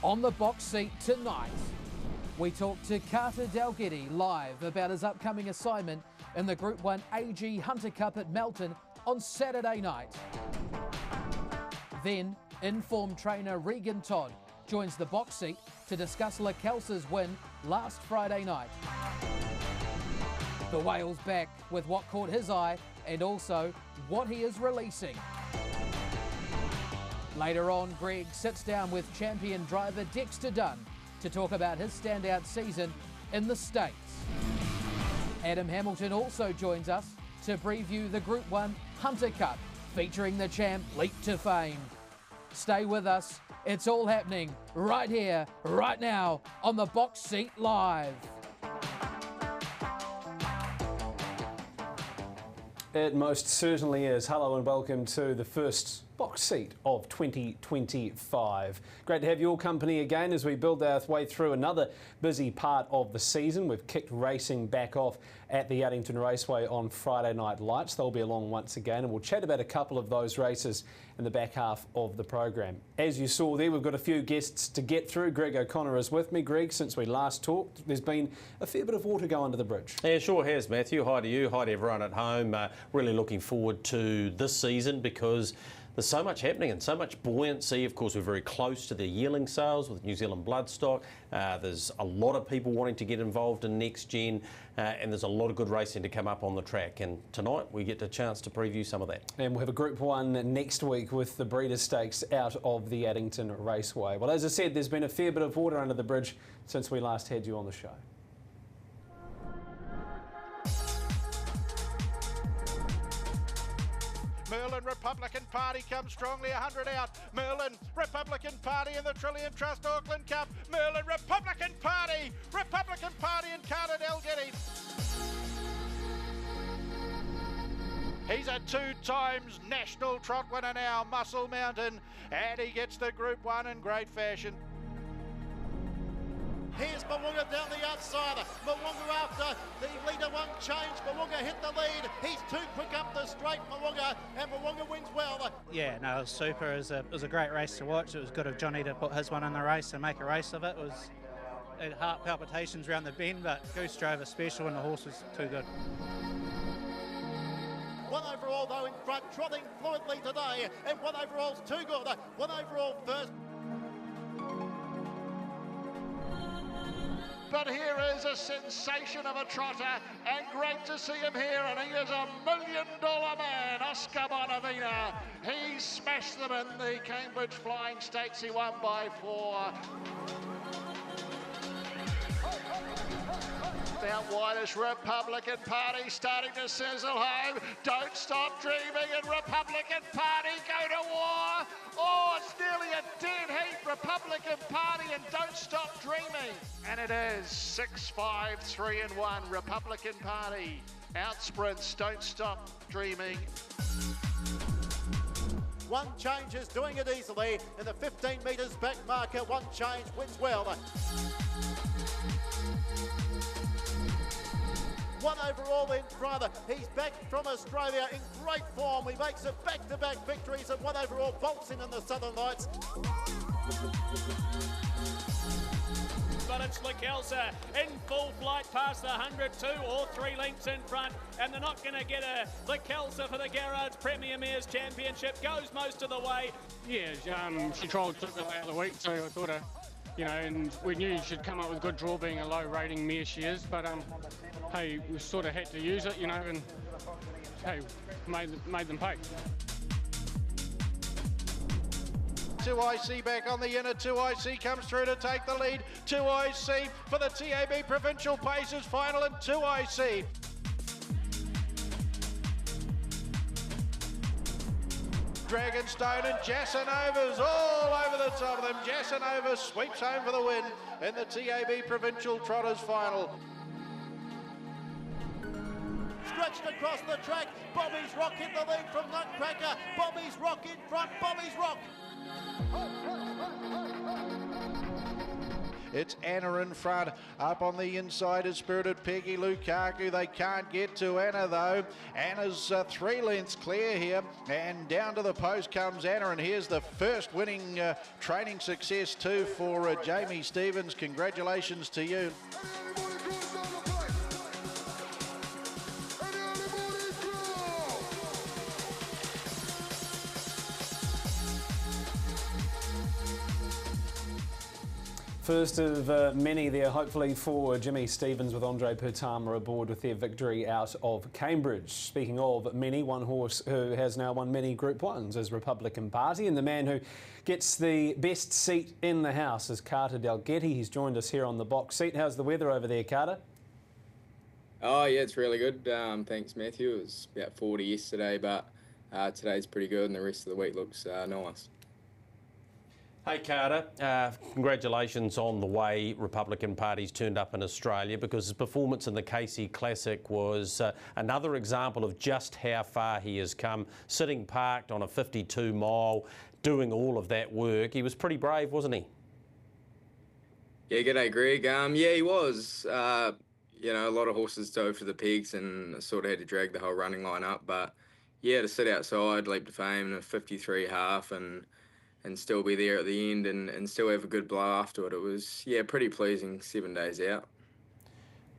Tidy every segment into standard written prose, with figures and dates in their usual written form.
On the box seat tonight, we talk to Carter Dalgety live about his upcoming assignment in the Group 1 AG Hunter Cup at Melton on Saturday night. Then, informed trainer Regan Todd joins the box seat to discuss La Kelce's win last Friday night. The Whale's back with what caught his eye and also what he is releasing. Later on, Greg sits down with champion driver Dexter Dunn to talk about his standout season in the States. Adam Hamilton also joins us to preview the Group 1 Hunter Cup featuring the champ Leap to Fame. Stay with us, it's all happening right here, right now on the Box Seat Live. It most certainly is. Hello and welcome to the first box seat of 2025. Great to have your company again as we build our way through another busy part of the season. We've kicked racing back off at the Addington Raceway on Friday Night Lights. They'll be along once again and we'll chat about a couple of those races in the back half of the program. As you saw there, we've got a few guests to get through. Greg O'Connor is with me. Greg, since we last talked, there's been a fair bit of water go under the bridge. Yeah, sure has, Matthew. Hi to you, hi to everyone at home. Really looking forward to this season because there's so much happening and so much buoyancy. Of course, we're very close to the yearling sales with New Zealand Bloodstock. There's a lot of people wanting to get involved in next gen, and there's a lot of good racing to come up on the track. And tonight we get a chance to preview some of that. And we'll have a Group 1 next week with the Breeders' Stakes out of the Addington Raceway. Well, as I said, there's been a fair bit of water under the bridge since we last had you on the show. Merlin Republican Party comes strongly 100 out. Merlin Republican Party in the Trillium Trust Auckland Cup. Merlin Republican Party and Carter Dalgety. He's a 2 times national trot winner now, Muscle Mountain, and he gets the Group 1 in great fashion. Here's Mo'unga down the outside. Mo'unga after the leader one change. Mo'unga hit the lead. He's too quick up the straight, Mo'unga, and Mo'unga wins well. Yeah, no, it was super. It was a great race to watch. It was good of Johnny to put his one in the race and make a race of it. It had heart palpitations around the bend, but Goose drove a special and the horse was too good. One overall though in front, trotting fluently today, and one overall's too good. One overall first. But here is a sensation of a trotter, and great to see him here, and he is $1 million man, Oscar Bonavina. He smashed them in the Cambridge Flying Stakes. He won by 4. Out Whitish Republican Party starting to sizzle home. Don't stop dreaming, and Republican Party go to war. Oh, it's nearly a dead heat. Republican Party and Don't Stop Dreaming. And it is 6-5-3-1. Republican Party out sprints Don't Stop Dreaming. One change is doing it easily in the 15 metres back marker. One change wins well. One overall in front. He's back from Australia in great form. He makes it back-to-back victories, and one overall bolts in the Southern Lights. But it's La Kelce in full flight past the 100, 2 or 3 lengths in front, and they're not going to get a La Kelce for the Garrard's Premier Mares Championship. Goes most of the way. Yeah, she trialled took the other week, so I thought and we knew she'd come up with a good draw, being a low rating mare she is, but hey, we sort of had to use it, and hey, made them pay. 2IC back on the inner. 2IC comes through to take the lead. 2IC for the TAB Provincial Paces final, and 2IC. Dragonstone and Jasanova's all over the top of them. Jasanova sweeps home for the win in the TAB Provincial Trotters final. Stretched across the track, Bobby's Rock in the lead from Nutcracker. Bobby's Rock in front, Bobby's Rock. It's Anna in front. Up on the inside is Spirited Peggy Lukaku. They can't get to Anna though. Anna's 3 lengths clear here, and down to the post comes Anna, and here's the first winning training success too for Jamie Stevens. Congratulations to you. First of many there, hopefully, for Jimmy Stevens, with Andre Pertama aboard with their victory out of Cambridge. Speaking of many, one horse who has now won many Group 1s is Republican Party, and the man who gets the best seat in the house is Carter Dalgety. He's joined us here on the box seat. How's the weather over there, Carter? Oh, yeah, it's really good. Thanks, Matthew. It was about 40 yesterday, but today's pretty good, and the rest of the week looks nice. Hey Carter, congratulations on the way Republican Party's turned up in Australia, because his performance in the Casey Classic was another example of just how far he has come, sitting parked on a 52 mile, doing all of that work. He was pretty brave, wasn't he? Yeah, g'day Greg. Yeah, he was. You know, a lot of horses dove for the pegs and sort of had to drag the whole running line up, but yeah, to sit outside, leap to fame in a 53 half and still be there at the end and still have a good blow after it. It was, yeah, pretty pleasing 7 days out.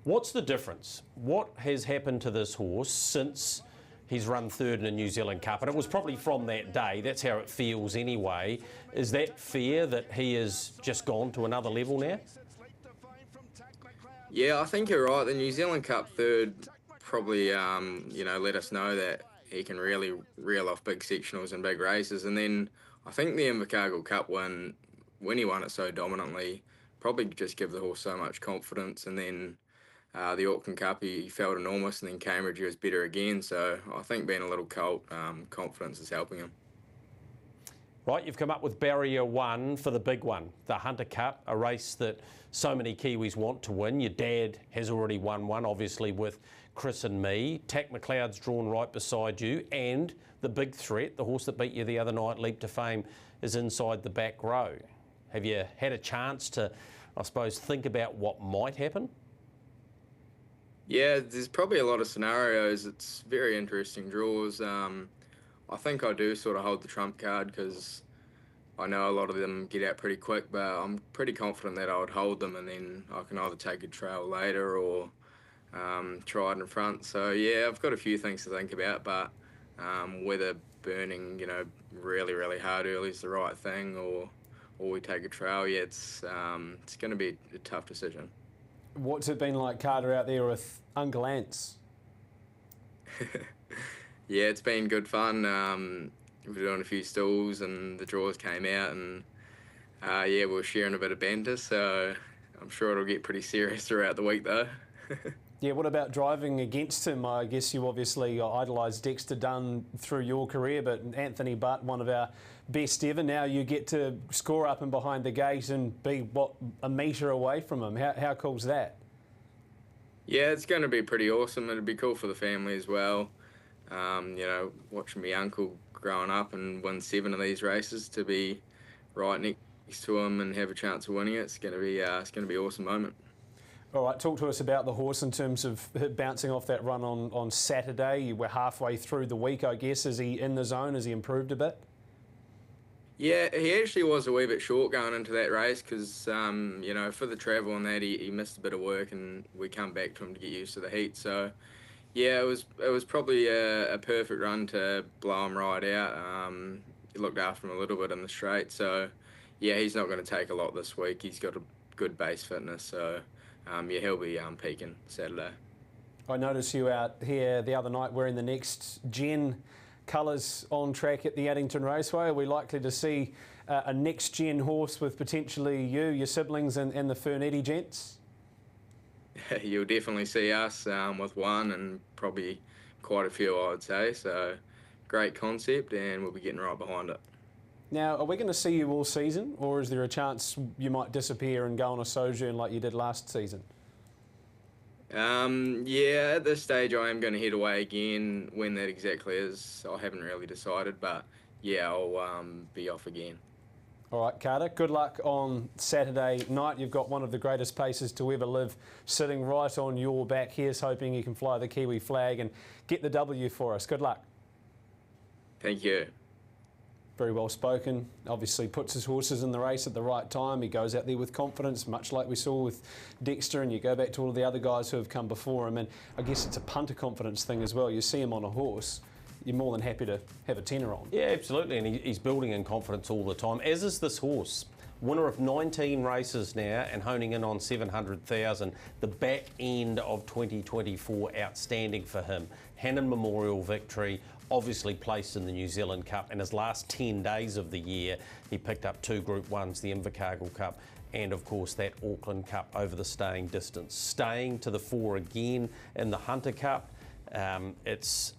What's the difference? What has happened to this horse since he's run third in a New Zealand Cup? And it was probably from that day. That's how it feels anyway. Is that fair that he has just gone to another level now? Yeah, I think you're right. The New Zealand Cup third probably, you know, let us know that he can really reel off big sectionals and big races. And then I think the Invercargill Cup win, when he won it so dominantly, probably just give the horse so much confidence. And then the Auckland Cup, he felt enormous, and then Cambridge, he was better again. So I think being a little colt, confidence is helping him. Right, you've come up with barrier 1 for the big one, the Hunter Cup, a race that so many Kiwis want to win. Your dad has already won one, obviously, with Chris and me. Tack McLeod's drawn right beside you, and the big threat, the horse that beat you the other night, Leap to Fame, is inside the back row. Have you had a chance to, I suppose, think about what might happen? Yeah, there's probably a lot of scenarios. It's very interesting draws. I think I do sort of hold the trump card because I know a lot of them get out pretty quick, but I'm pretty confident that I would hold them, and then I can either take a trail later or try it in front. So yeah, I've got a few things to think about, but whether burning, you know, really, really hard early is the right thing, or we take a trail, yeah, it's going to be a tough decision. What's it been like, Carter, out there with Uncle Ants? Yeah, it's been good fun. We were doing a few stalls and the draws came out, and yeah, we were sharing a bit of banter, so I'm sure it'll get pretty serious throughout the week though. Yeah, what about driving against him? I guess you obviously idolised Dexter Dunn through your career, but Anthony Butt, one of our best ever, now you get to score up and behind the gate and be, what, a metre away from him. How cool's that? Yeah, it's going to be pretty awesome. It'll be cool for the family as well. You know, watching my uncle growing up and win 7 of these races, to be right next to him and have a chance of winning it, it's going to be an awesome moment. All right, talk to us about the horse in terms of bouncing off that run on Saturday. You were halfway through the week, I guess. Is he in the zone? Has he improved a bit? Yeah, he actually was a wee bit short going into that race because, you know, for the travel and that, he missed a bit of work, and we come back to him to get used to the heat. So, yeah, it was probably a perfect run to blow him right out. He looked after him a little bit in the straight. So, yeah, he's not going to take a lot this week. He's got a good base fitness. So, yeah, he'll be peaking Saturday. I noticed you out here the other night wearing the next gen colours on track at the Addington Raceway. Are we likely to see a next gen horse with potentially you, your siblings and the Fernetti gents? You'll definitely see us with one, and probably quite a few, I would say. So great concept, and we'll be getting right behind it. Now, are we going to see you all season, or is there a chance you might disappear and go on a sojourn like you did last season? Yeah, at this stage I am going to head away again. When that exactly is, I haven't really decided, but yeah, I'll be off again. All right, Carter, good luck on Saturday night. You've got one of the greatest paces to ever live sitting right on your back. Here's hoping you can fly the Kiwi flag and get the W for us. Good luck. Thank you. Very well spoken. Obviously puts his horses in the race at the right time. He goes out there with confidence, much like we saw with Dexter, and you go back to all of the other guys who have come before him, and I guess it's a punter confidence thing as well. You see him on a horse, you're more than happy to have a tenner on. Yeah, absolutely, and he's building in confidence all the time, as is this horse. Winner of 19 races now and honing in on 700,000. The back end of 2024, outstanding for him. Hannon Memorial victory, obviously placed in the New Zealand Cup, and his last 10 days of the year, he picked up 2 Group 1s, the Invercargill Cup, and of course that Auckland Cup over the staying distance. Staying to the fore again in the Hunter Cup. It's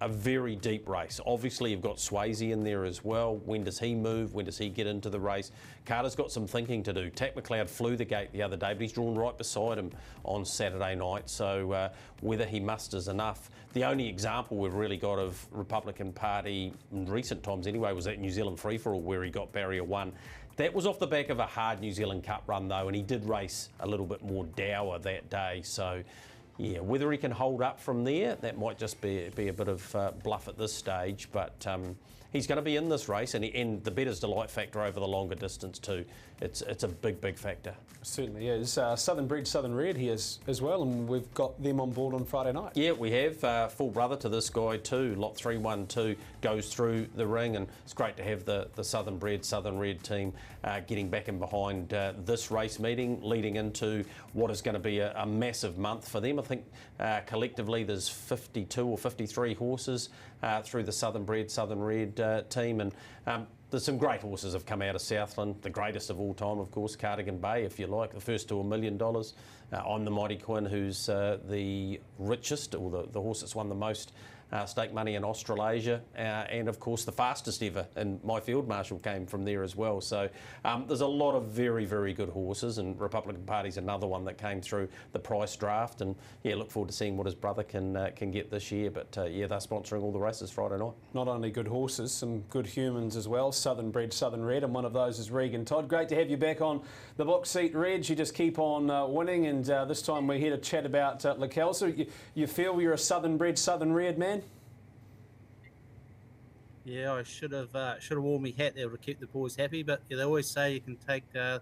a very deep race. Obviously you've got Swayze in there as well. When does he move? When does he get into the race? Carter's got some thinking to do. Tack McLeod flew the gate the other day, but he's drawn right beside him on Saturday night, so whether he musters enough. The only example we've really got of Republican Party in recent times anyway was that New Zealand free-for-all where he got barrier 1. That was off the back of a hard New Zealand Cup run though, and he did race a little bit more dour that day, so yeah, whether he can hold up from there, that might just be a bit of bluff at this stage, but he's going to be in this race, and the better's delight factor over the longer distance too. It's a big factor. Certainly is. Southern Bred, Southern Red here as well, and we've got them on board on Friday night. Yeah, we have. Full brother to this guy too. Lot 312 goes through the ring, and it's great to have the Southern Bred, Southern Red team getting back in behind this race meeting, leading into what is going to be a massive month for them. I think collectively there's 52 or 53 horses through the Southern Bred, Southern Red team, and there's some great horses have come out of Southland, the greatest of all time, of course, Cardigan Bay, if you like, the first to $1 million. I'm the Mighty Quinn, who's the richest, or the horse that's won the most stake money in Australasia, and of course the fastest ever in my Field Marshal came from there as well. So there's a lot of very good horses, and Republican Party's another one that came through the price draft, and yeah, look forward to seeing what his brother can get this year. But yeah, they're sponsoring all the races Friday night. Not only good horses, some good humans as well. Southern Bred, Southern Red, and one of those is Regan Todd. Great to have you back on the box seat, Reg. You just keep on winning, and this time we're here to chat about Lakelsa. You feel you're a Southern Bred, Southern Red man? Yeah, I should have worn my hat there to keep the boys happy. But yeah, they always say you can take the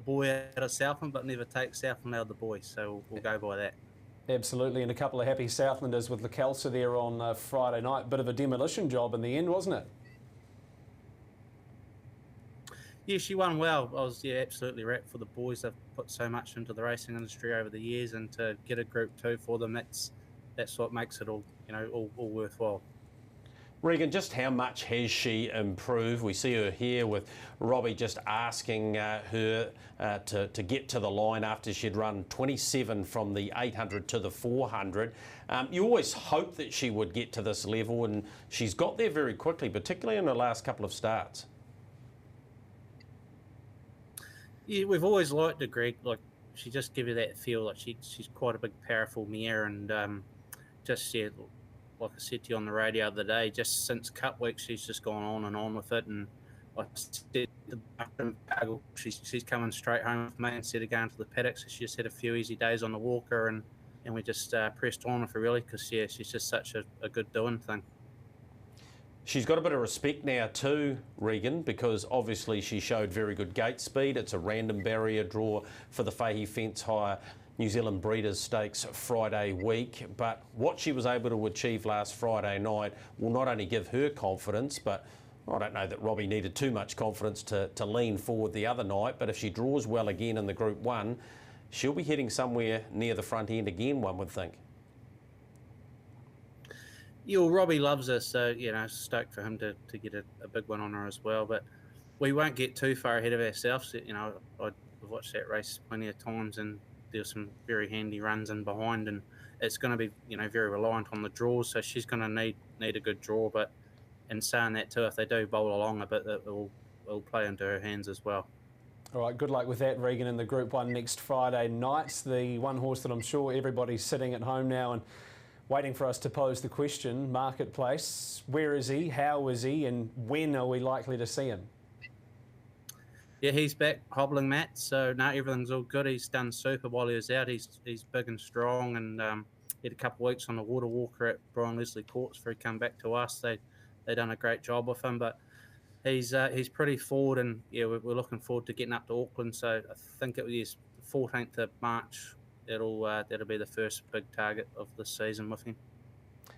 boy out of Southland, but never take Southland out of the boy. So we'll go by that. Absolutely, and a couple of happy Southlanders with Lakelsa there on Friday night. Bit of a demolition job in the end, wasn't it? Yeah, she won well. I was absolutely wrapped for the boys. They've put so much into the racing industry over the years, and to get a Group 2 for them, that's what makes it all all worthwhile. Regan, just how much has she improved? We see her here with Robbie just asking her to get to the line after she'd run 27 from the 800 to the 400. You always hoped that she would get to this level, and she's got there very quickly, particularly in the last couple of starts. Yeah, we've always liked her, Greg. Like, she just gives you that feel like she's quite a big, powerful mare, and like I said to you on the radio the other day, just since Cup Week, she's just gone on and on with it. And like I said, she's coming straight home with me instead of going to the paddock. So she just had a few easy days on the walker, and we just pressed on with her really, because yeah, she's just such a good doing thing. She's got a bit of respect now too, Regan, because obviously she showed very good gate speed. It's a random barrier draw for the Fahey Fence Hire New Zealand Breeders' Stakes Friday week, but what she was able to achieve last Friday night will not only give her confidence, but I don't know that Robbie needed too much confidence to lean forward the other night, but if she draws well again in the Group 1, she'll be heading somewhere near the front end again, one would think. Yeah, well, Robbie loves her, so stoked for him to get a big one on her as well, but we won't get too far ahead of ourselves. I've watched that race plenty of times, and there's some very handy runs in behind, and it's going to be very reliant on the draws, so she's going to need a good draw. But in saying that too, if they do bowl along a bit, it will play into her hands as well. All right, good luck with that, Regan, in the Group 1 next Friday night. The one horse that I'm sure everybody's sitting at home now and waiting for us to pose the question, Marketplace. Where is he, how is he, and when are we likely to see him? Yeah, he's back hobbling mats, so no, everything's all good. He's done super while he was out. He's big and strong, and he had a couple of weeks on the water walker at Brian Leslie Courts before he come back to us. They done a great job with him, but he's pretty forward, and yeah, we're looking forward to getting up to Auckland. So I think it was 14th of March. That'll be the first big target of the season with him.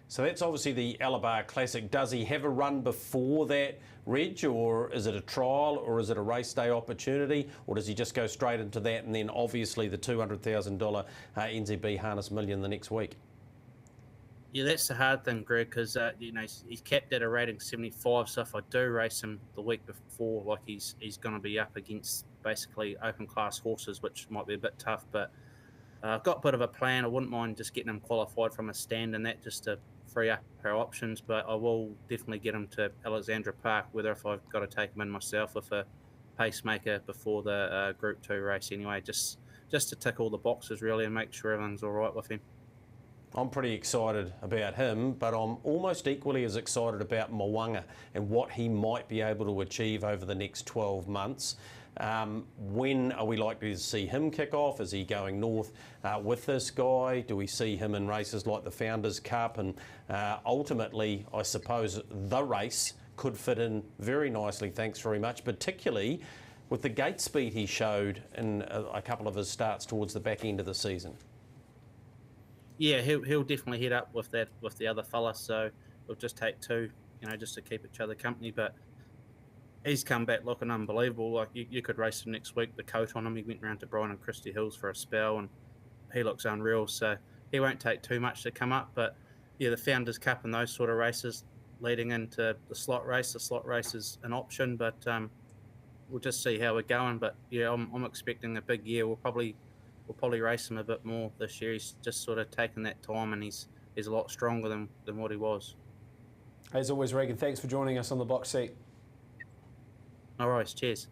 So that's obviously the Alabar Classic. Does he have a run before that, Reg, or is it a trial, or is it a race day opportunity, or does he just go straight into that and then obviously the $200,000 NZB Harness Million the next week? Yeah, that's the hard thing, Greg, because he's capped at a rating 75. So if I do race him the week before, like he's going to be up against basically open class horses, which might be a bit tough. But I've got a bit of a plan. I wouldn't mind just getting him qualified from a stand and that, just to free up our options. But I will definitely get him to Alexandra Park, whether if I've got to take him in myself with a pacemaker before the Group 2 race anyway, just to tick all the boxes really and make sure everything's all right with him. I'm pretty excited about him, but I'm almost equally as excited about Mo'unga and what he might be able to achieve over the next 12 months. When are we likely to see him kick off? Is he going north with this guy? Do we see him in races like the Founders Cup? And ultimately, I suppose the race could fit in very nicely, thanks very much, particularly with the gate speed he showed in a couple of his starts towards the back end of the season. Yeah, he'll definitely head up with the other fella, so we'll just take two, just to keep each other company. But he's come back looking unbelievable. Like you could race him next week. The coat on him, he went round to Brian and Christie Hills for a spell, and he looks unreal. So he won't take too much to come up. But yeah, the Founders Cup and those sort of races leading into the slot race. The slot race is an option, but we'll just see how we're going. But yeah, I'm expecting a big year. We'll probably race him a bit more this year. He's just sort of taken that time, and he's a lot stronger than what he was. As always, Regan, thanks for joining us on the box seat. No worries, cheers.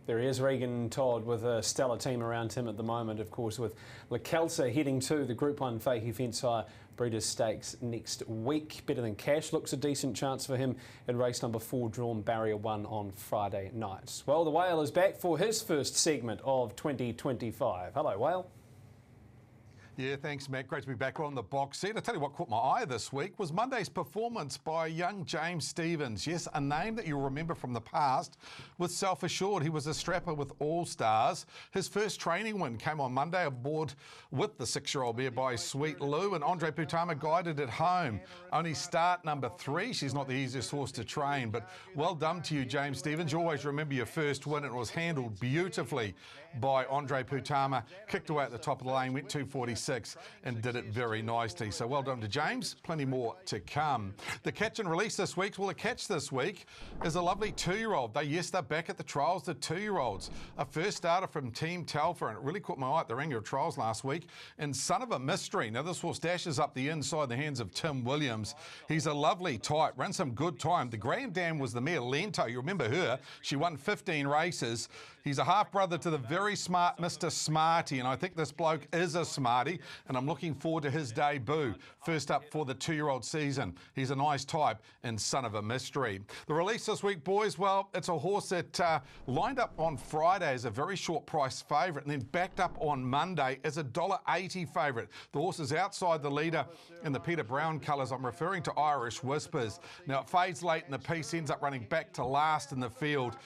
There he is, Regan Todd, with a stellar team around him at the moment, of course, with La Calza heading to the Group 1 Fahey Fence Hire Breeders' Stakes next week. Better Than Cash looks a decent chance for him in race number 4, drawn Barrier 1 on Friday night. Well, the Whale is back for his first segment of 2025. Hello, Whale. Yeah, thanks, Matt. Great to be back on the box set. I tell you what caught my eye this week was Monday's performance by young James Stephens. Yes, a name that you'll remember from the past with Self Assured. He was a strapper with All Stars. His first training win came on Monday aboard with the 6-year-old mare by Sweet Lou, and Andre Putama guided it home. Only start number 3. She's not the easiest horse to train, but well done to you, James Stephens. You always remember your first win. It was handled beautifully by Andre Putama. Kicked away at the top of the lane, went 246 and did it very nicely. So well done to James. Plenty more to come. The catch and release this week, well, the catch this week is a lovely 2-year-old. They're back at the trials, the 2-year-olds. A first starter from Team Telfer, and it really caught my eye at the Rangier trials last week. And Son of a Mystery. Now this horse dashes up the inside the hands of Tim Williams. He's a lovely type, ran some good time. The Grand Dam was the mare Lento. You remember her. She won 15 races. He's a half-brother to the very smart Mr. Smarty, and I think this bloke is a smarty, and I'm looking forward to his debut. First up for the 2-year-old season. He's a nice type and Son of a Mystery. The release this week, boys, well, it's a horse that lined up on Friday as a very short price favourite and then backed up on Monday as a $1.80 favourite. The horse is outside the leader in the Peter Brown colours. I'm referring to Irish Whispers. Now, it fades late in the piece, ends up running back to last in the field.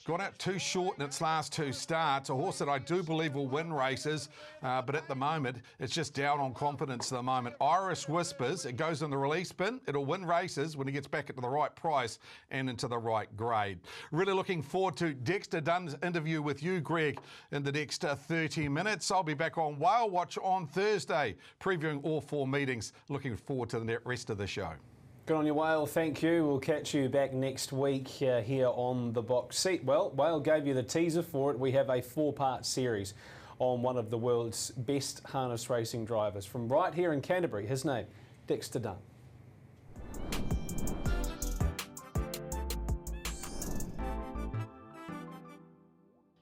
Gone out too short in its last 2 starts. A horse that I do believe will win races, but at the moment, it's just down on confidence at the moment. Irish Whispers, it goes in the release bin. It'll win races when it gets back into the right price and into the right grade. Really looking forward to Dexter Dunn's interview with you, Greg, in the next 30 minutes. I'll be back on Whale Watch on Thursday, previewing all 4 meetings. Looking forward to the rest of the show. Good on you, Whale. Thank you. We'll catch you back next week here on the box seat. Well, Whale gave you the teaser for it. We have a 4-part series on one of the world's best harness racing drivers from right here in Canterbury. His name, Dexter Dunn.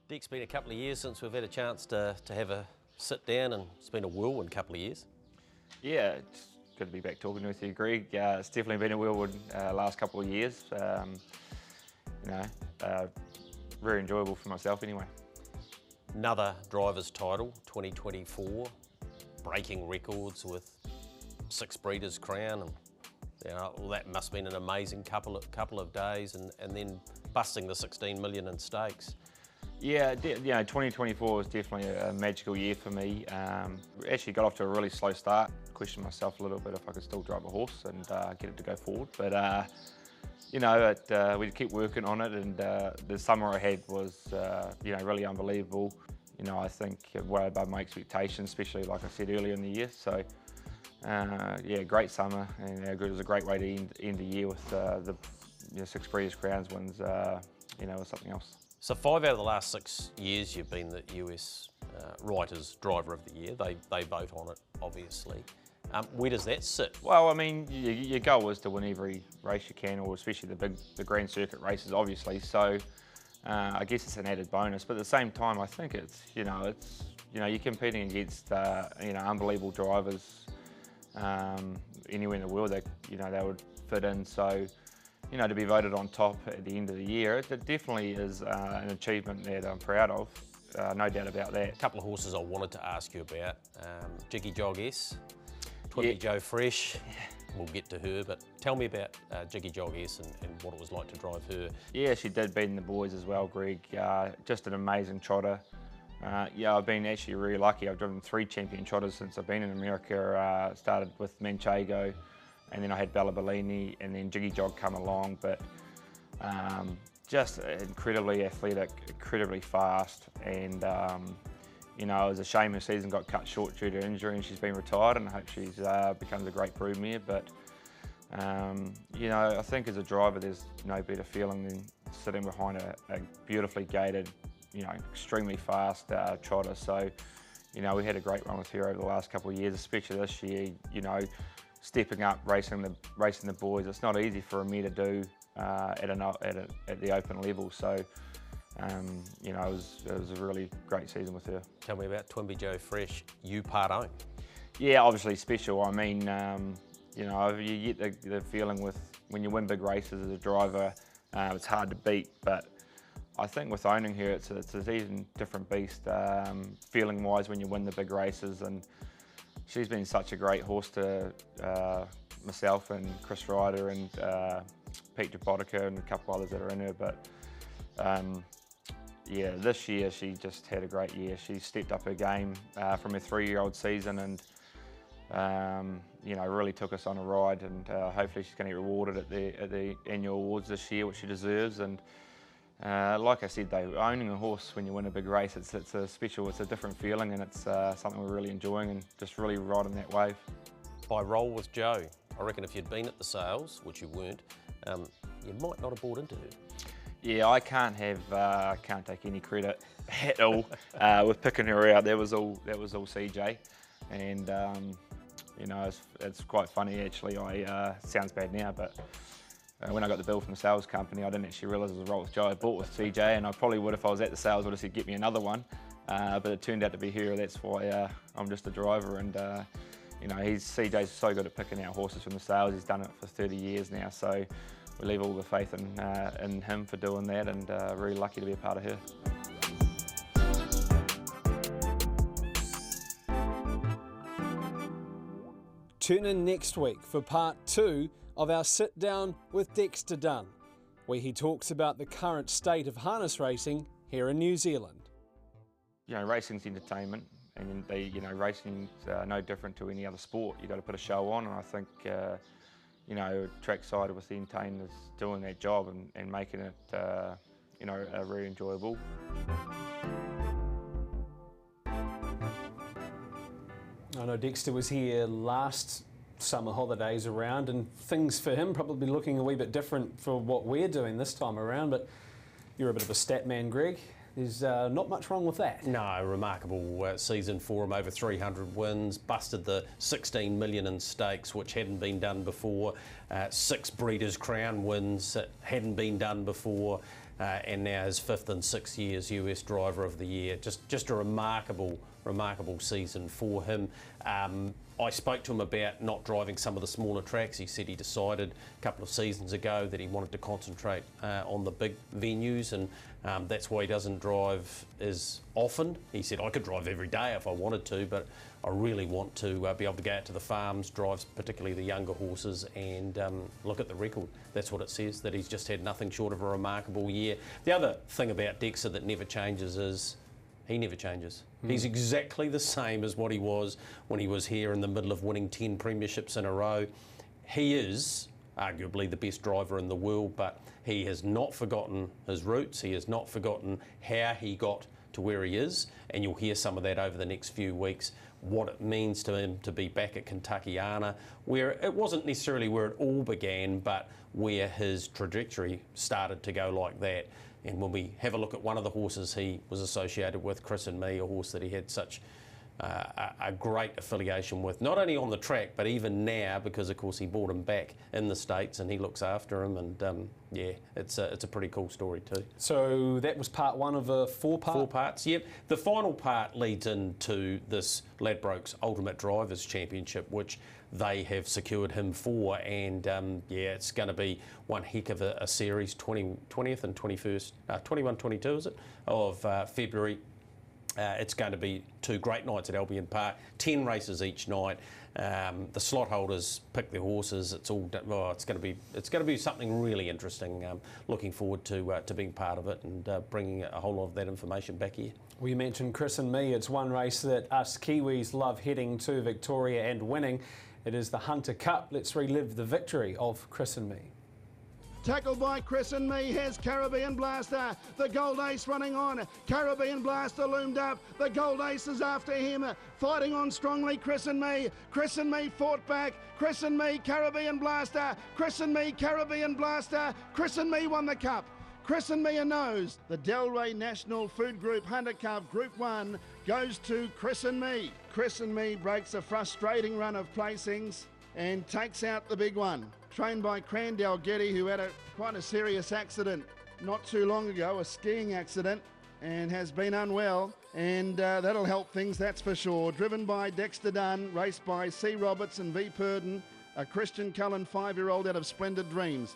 Dick's been a couple of years since we've had a chance to have a sit down, and it's been a whirlwind couple of years. Yeah, it's good to be back talking with you, Greg. It's definitely been a whirlwind last couple of years. very enjoyable for myself anyway. Another driver's title, 2024, breaking records with 6 Breeders' Crown, and that must have been an amazing couple of days, and then busting the 16 million in stakes. Yeah, 2024 was definitely a magical year for me. Actually got off to a really slow start. Questioned myself a little bit if I could still drive a horse and get it to go forward. But we kept working on it, and the summer I had was really unbelievable. I think way above my expectations, especially like I said earlier in the year. So great summer, and it was a great way to end the year with the 6 Breeders' Crowns wins. Was something else. So 5 out of the last 6 years you've been the US Writers Driver of the Year. They vote on it, obviously. Where does that sit? Well, I mean, your goal is to win every race you can, or especially the Grand Circuit races, obviously. So I guess it's an added bonus. But at the same time, I think it's you're competing against unbelievable drivers anywhere in the world that they would fit in. So to be voted on top at the end of the year, it definitely is an achievement that I'm proud of, no doubt about that. A couple of horses I wanted to ask you about. Jiggy Jog S, Twimpy Joe Fresh, we'll get to her, but tell me about Jiggy Jog S and what it was like to drive her. Yeah, she did beat in the boys as well, Greg. Just an amazing trotter. I've been actually really lucky. I've driven 3 champion trotters since I've been in America. Started with Manchego, and then I had Bella Bellini, and then Jiggy Jog come along, but just incredibly athletic, incredibly fast, and it was a shame her season got cut short due to injury, and she's been retired, and I hope she's becomes a great broodmare. But I think as a driver, there's no better feeling than sitting behind a beautifully gated, extremely fast trotter. So, we had a great run with her over the last couple of years, especially this year. Stepping up, racing the boys. It's not easy for a mare to do at the open level. So, it was a really great season with her. Tell me about Twimpy Joe Fresh. You part own. Yeah, obviously special. I mean, you get the feeling with when you win big races as a driver, it's hard to beat. But I think with owning her, it's an even different beast, feeling-wise when you win the big races. And she's been such a great horse to myself and Chris Ryder and Pete Japotica and a couple others that are in her. But this year she just had a great year. She stepped up her game from her 3-year-old season, and really took us on a ride. And hopefully she's going to get rewarded at the annual awards this year, which she deserves. And like I said, though, owning a horse when you win a big race, it's a special, it's a different feeling, and it's something we're really enjoying and just really riding that wave. By roll with Joe, I reckon if you'd been at the sales, which you weren't, you might not have bought into her. Yeah, I can't take any credit at all with picking her out. That was all CJ, and it's quite funny actually. Sounds bad now, but when I got the bill from the sales company, I didn't actually realise it was a roll with Joe. I bought with CJ, and I probably would if I was at the sales, would have said get me another one, but it turned out to be her. That's why I'm just a driver, and CJ's so good at picking out horses from the sales. He's done it for 30 years now, so we leave all the faith in him for doing that, and really lucky to be a part of her. Tune in next week for part 2 of our sit down with Dexter Dunn, where he talks about the current state of harness racing here in New Zealand. Racing's entertainment, and racing's no different to any other sport. You've got to put a show on, and I think trackside with the Entain is doing that job and making it very enjoyable. I know Dexter was here last summer holidays around, and things for him probably looking a wee bit different for what we're doing this time around, but you're a bit of a stat man, Greg. There's not much wrong with that. No, remarkable season for him, over 300 wins, busted the 16 million in stakes, which hadn't been done before, 6 Breeders' Crown wins that hadn't been done before, and now his 5th and 6th years US Driver of the Year. Just a remarkable remarkable season for him. I spoke to him about not driving some of the smaller tracks. He said he decided a couple of seasons ago that he wanted to concentrate on the big venues, and that's why he doesn't drive as often. He said, I could drive every day if I wanted to, but I really want to be able to go out to the farms, drive particularly the younger horses, and look at the record. That's what it says, that he's just had nothing short of a remarkable year. The other thing about Dexter that never changes is he never changes. He's exactly the same as what he was when he was here in the middle of winning 10 premierships in a row. He is arguably the best driver in the world, but he has not forgotten his roots. He has not forgotten how he got to where he is, and you'll hear some of that over the next few weeks, what it means to him to be back at Kentuckiana, where it wasn't necessarily where it all began, but where his trajectory started to go like that. And when we have a look at one of the horses he was associated with, Chris and Me, a horse that he had such a great affiliation with, not only on the track, but even now, because of course he brought him back in the States and he looks after him, and yeah, it's a pretty cool story too. So that was part one of a four-part? 4 parts, yep. The final part leads into this Ladbrokes Ultimate Drivers Championship, which they have secured him for, and yeah, it's going to be one heck of a series, 20th and 21st, 21-22 is it, of February. It's going to be 2 great nights at Albion Park, 10 races each night. The slot holders pick their horses. It's all it's going to be something really interesting. Looking forward to being part of it and bringing a whole lot of that information back here. Well, you mentioned Chris and Me. It's one race that us Kiwis love heading to Victoria and winning. It is the Hunter Cup. Let's relive the victory of Chris and Me. Tackled by Chris and Me, here's Caribbean Blaster. The Gold Ace running on. Caribbean Blaster loomed up. The Gold Ace is after him. Fighting on strongly, Chris and Me. Chris and Me fought back. Chris and Me, Caribbean Blaster. Chris and Me, Caribbean Blaster. Chris and Me won the Cup. Chris and Me a nose. The Delray National Food Group Hunter Cup Group 1 goes to Chris and Me. Chris and Me breaks a frustrating run of placings and takes out the big one. Trained by Dalgety, who had quite a serious accident not too long ago, a skiing accident, and has been unwell, and that'll help things, that's for sure. Driven by Dexter Dunn, raced by C. Roberts and V. Purden, a Christian Cullen 5-year-old out of Splendid Dreams.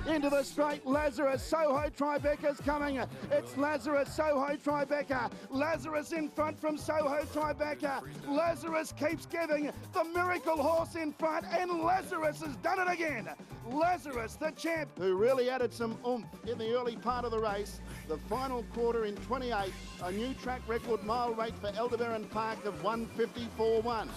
Into the straight, Lazarus, Soho Tribeca's coming. It's Lazarus, Soho Tribeca. Lazarus in front from Soho Tribeca. Lazarus keeps giving, the miracle horse in front, and Lazarus has done it again. Lazarus, the champ, who really added some oomph in the early part of the race. The final quarter in 28, a new track record mile rate for Aldebaran Park of 1:54.1.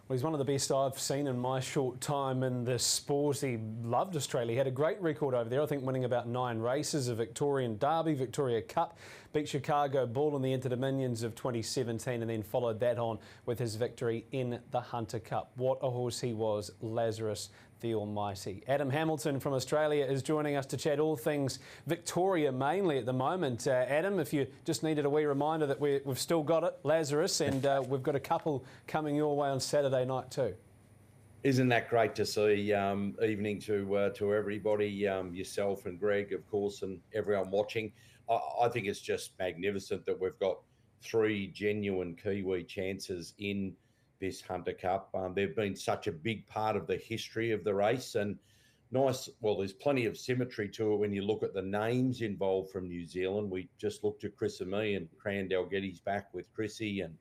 Well, he's one of the best I've seen in my short time in this sport. He loved Australia. He had a great record over there, I think winning about 9 races, a Victorian Derby, Victoria Cup, beat Chicago Bull in the Inter-Dominions of 2017, and then followed that on with his victory in the Hunter Cup. What a horse he was, Lazarus the Almighty. Adam Hamilton from Australia is joining us to chat all things Victoria mainly at the moment. Adam, if you just needed a wee reminder that we've still got it, Lazarus, and we've got a couple coming your way on Saturday night too. Isn't that great to see? Evening to everybody, yourself and Greg, of course, and everyone watching. I think it's just magnificent that we've got 3 genuine Kiwi chances in this Hunter Cup. They've been such a big part of the history of the race, and nice. Well, there's plenty of symmetry to it when you look at the names involved from New Zealand. We just looked at Chris and Me, and Dalgety's back with Chrissy, and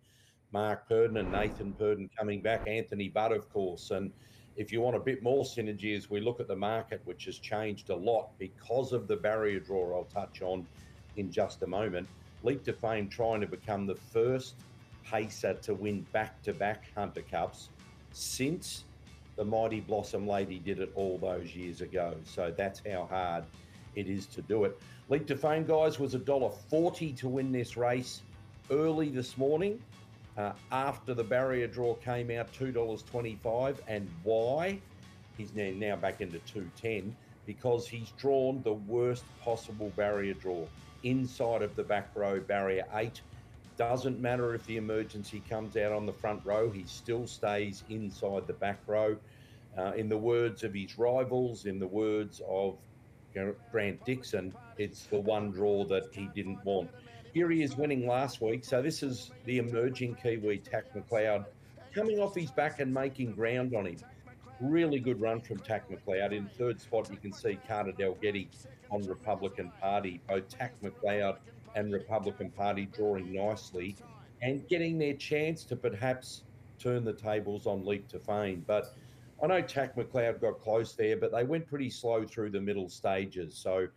Mark Purden and Nathan Purden coming back, Anthony Budd, of course. And if you want a bit more synergy, as we look at the market, which has changed a lot because of the barrier draw I'll touch on in just a moment, Leap to Fame trying to become the first pacer to win back-to-back Hunter Cups since the Mighty Blossom Lady did it all those years ago. So that's how hard it is to do it. Leap to Fame, guys, was $1.40 to win this race early this morning. After the barrier draw came out, $2.25. And why? He's now back into $2.10 because he's drawn the worst possible barrier draw. inside of the back row, barrier 8. Doesn't matter if the emergency comes out on the front row, he still stays inside the back row. In the words of his rivals, in the words of Grant Dixon, it's the one draw that he didn't want. Here he is winning last week. So this is the emerging Kiwi, Tack McLeod, coming off his back and making ground on him. Really good run from Tack McLeod. In third spot, you can see Carter Dalgety on Republican Party. Both Tack McLeod and Republican Party drawing nicely and getting their chance to perhaps turn the tables on Leap to Fame. But I know Tack McLeod got close there, but they went pretty slow through the middle stages. So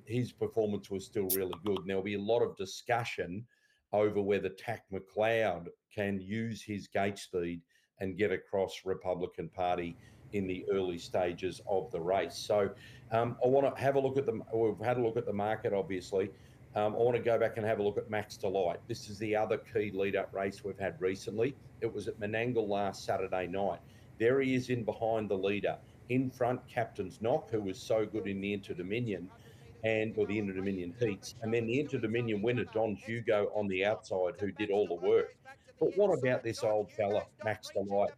his performance was still really good. And there'll be a lot of discussion over whether Tack McLeod can use his gate speed and get across Republican Party in the early stages of the race. So I want to have a look at we've had a look at the market, obviously. I want to go back and have a look at Max Delight. This is the other key lead-up race we've had recently. It was at Menangle last Saturday night. There he is in behind the leader. In front, Captain's Knock, who was so good in the Inter-Dominion or the Inter-Dominion heats. And then the Inter-Dominion winner, Don Hugo, on the outside, who did all the work. But what about this old fella, Max Delight?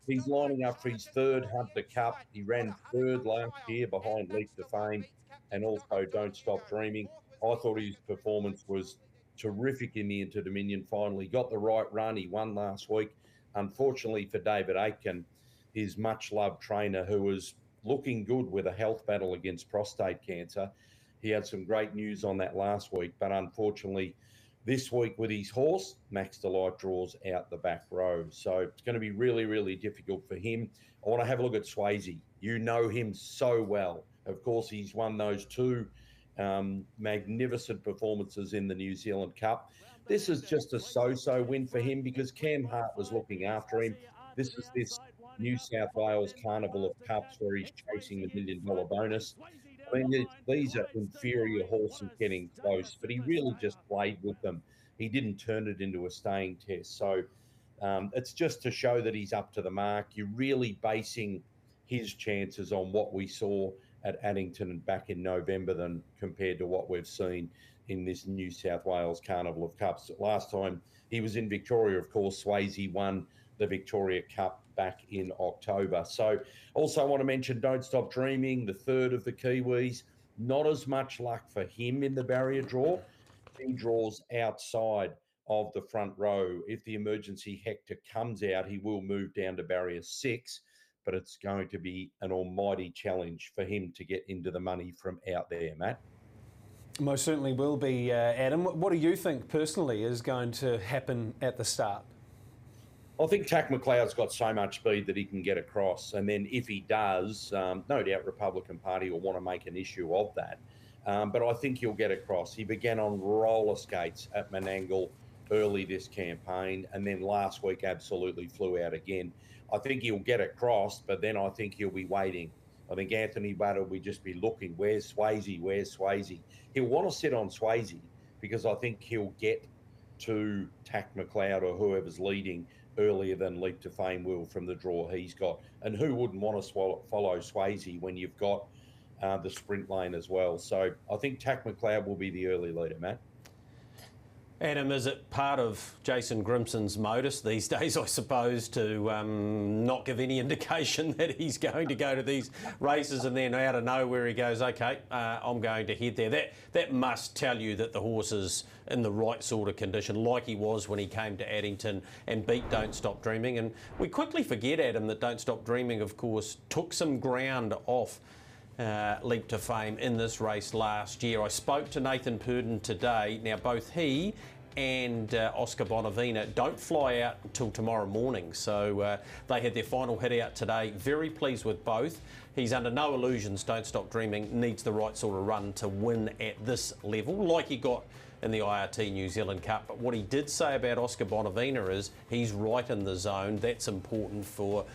He's lining up for his third Hunter Cup. He ran third last year behind Leap to Fame and also Don't Stop Dreaming. I thought his performance was terrific in the Inter-Dominion final. He got the right run. He won last week. Unfortunately for David Aitken, his much-loved trainer, who was looking good with a health battle against prostate cancer. He had some great news on that last week, but unfortunately this week with his horse, Max Delight draws out the back row. So it's going to be really, really difficult for him. I want to have a look at Swayze. You know him so well. Of course, he's won those two magnificent performances in the New Zealand Cup. This is just a so-so win for him because Cam Hart was looking after him. This is this New South Wales Carnival of Cups where he's chasing the $1 million bonus. I mean, these are inferior horses getting close, but he really just played with them. He didn't turn it into a staying test. So it's just to show that he's up to the mark. You're really basing his chances on what we saw at Addington and back in November than compared to what we've seen in this New South Wales Carnival of Cups. Last time he was in Victoria, of course, Swayze won the Victoria Cup back in October. So also I want to mention Don't Stop Dreaming, the third of the Kiwis. Not as much luck for him in the barrier draw. He draws outside of the front row. If the emergency Hector comes out, he will move down to barrier 6, but it's going to be an almighty challenge for him to get into the money from out there, Matt. Most certainly will be, Adam. What do you think personally is going to happen at the start? I think Tack McLeod's got so much speed that he can get across. And then if he does, no doubt Republican Party will want to make an issue of that. But I think he'll get across. He began on roller skates at Menangle early this campaign, and then last week absolutely flew out again. I think he'll get across, but then I think he'll be waiting. I think Anthony Budd will just be looking, where's Swayze, where's Swayze? He'll want to sit on Swayze because I think he'll get to Tack McLeod or whoever's leading earlier than Leap to Fame will from the draw he's got. And who wouldn't want to follow Swayze when you've got the sprint lane as well? So I think Tack McLeod will be the early leader, Matt. Adam, is it part of Jason Grimson's modus these days, I suppose, to not give any indication that he's going to go to these races and then out of nowhere he goes, OK, I'm going to head there. That must tell you that the horse is in the right sort of condition, like he was when he came to Addington and beat Don't Stop Dreaming. And we quickly forget, Adam, that Don't Stop Dreaming, of course, took some ground off Leap to Fame in this race last year. I spoke to Nathan Purdon today. Now, both he and Oscar Bonavina don't fly out until tomorrow morning, so they had their final hit out today. Very pleased with both. He's under no illusions. Don't Stop Dreaming needs the right sort of run to win at this level, like he got in the IRT New Zealand Cup. But what he did say about Oscar Bonavina is he's right in the zone. That's important for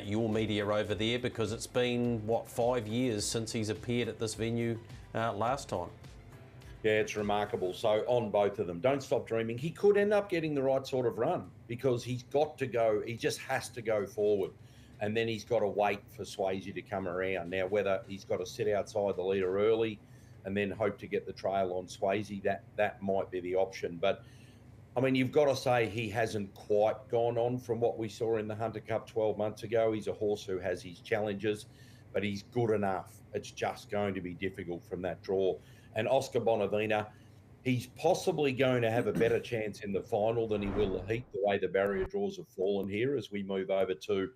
your media over there, because it's been, 5 years since he's appeared at this venue last time. Yeah, it's remarkable. So on both of them, Don't Stop Dreaming, he could end up getting the right sort of run because he's got to go, he just has to go forward. And then he's got to wait for Swayze to come around. Now, whether he's got to sit outside the leader early and then hope to get the trail on Swayze, that might be the option. But I mean, you've got to say he hasn't quite gone on from what we saw in the Hunter Cup 12 months ago. He's a horse who has his challenges, but he's good enough. It's just going to be difficult from that draw. And Oscar Bonavena, he's possibly going to have a better chance in the final than he will the heat, the way the barrier draws have fallen here as we move over to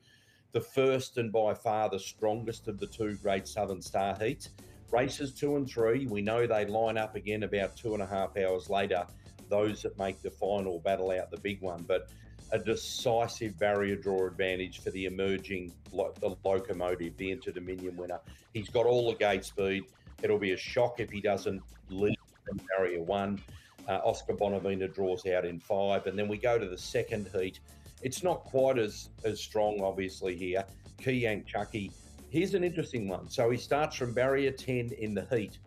the first and by far the strongest of the two Great Southern Star heats. Races 2 and 3, we know they line up again about 2.5 hours later, those that make the final battle out the big one. But a decisive barrier draw advantage for the emerging, the Locomotive, the Inter-Dominion winner. He's got all the gate speed. It'll be a shock if he doesn't lead from barrier 1. Oscar Bonavena draws out in 5. And then we go to the second heat. It's not quite as strong, obviously, here. Kiyang Chucky. Here's an interesting one. So he starts from barrier 10 in the heat.